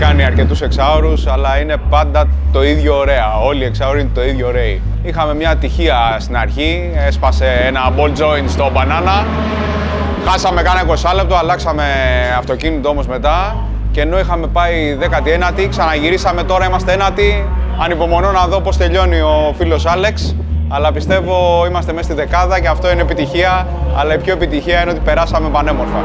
κάνει αρκετούς εξάωρους, αλλά είναι πάντα το ίδιο ωραία. Όλοι οι εξάωροι είναι το ίδιο ωραίοι. Είχαμε μια ατυχία στην αρχή, έσπασε ένα ball joint στο μπανάνα. Χάσαμε κάνα 20 λεπτό, αλλάξαμε αυτοκίνητο όμως μετά. Και ενώ είχαμε πάει 19η, ξαναγυρίσαμε, τώρα είμαστε 9η. Ανυπομονώ να δω πώς τελειώνει ο φίλος Άλεξ. Αλλά πιστεύω είμαστε μέσα στη δεκάδα και αυτό είναι επιτυχία. Αλλά η πιο επιτυχία είναι ότι περάσαμε πανέμορφα.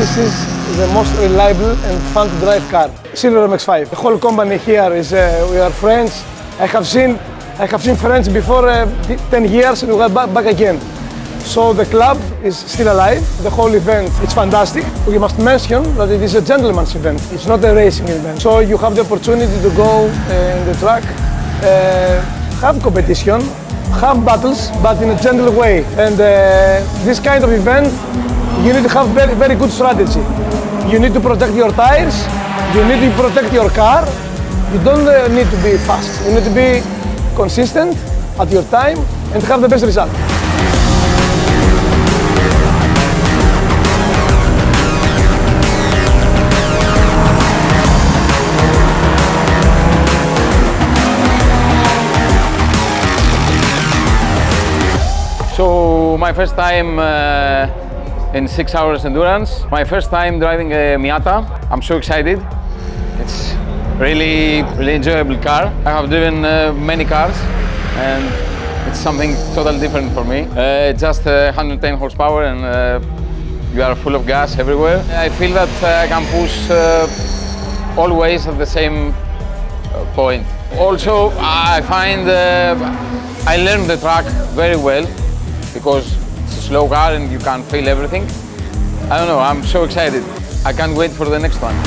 This is the most reliable and fun to drive car. Silver MX-5. The whole company here is we are friends. I have seen friends before 10 years and we got back again. So the club is still alive. The whole event is fantastic. We must mention that it is a gentleman's event. It's not a racing event. So you have the opportunity to go in the track, have competition, have battles, but in a gentle way. And this kind of event, you need to have very good strategy. You need to protect your tires, you need to protect your car. You don't need to be fast. You need to be consistent at your time and have the best result. So my first time in 6 hours endurance. My first time driving a Miata. I'm so excited. It's really enjoyable car. I have driven many cars and it's something totally different for me. Just 110 horsepower and you are full of gas everywhere. I feel that I can push always at the same point. Also, I find I learned the track very well because it's a slow car and you can feel everything. I don't know, I'm so excited. I can't wait for the next one.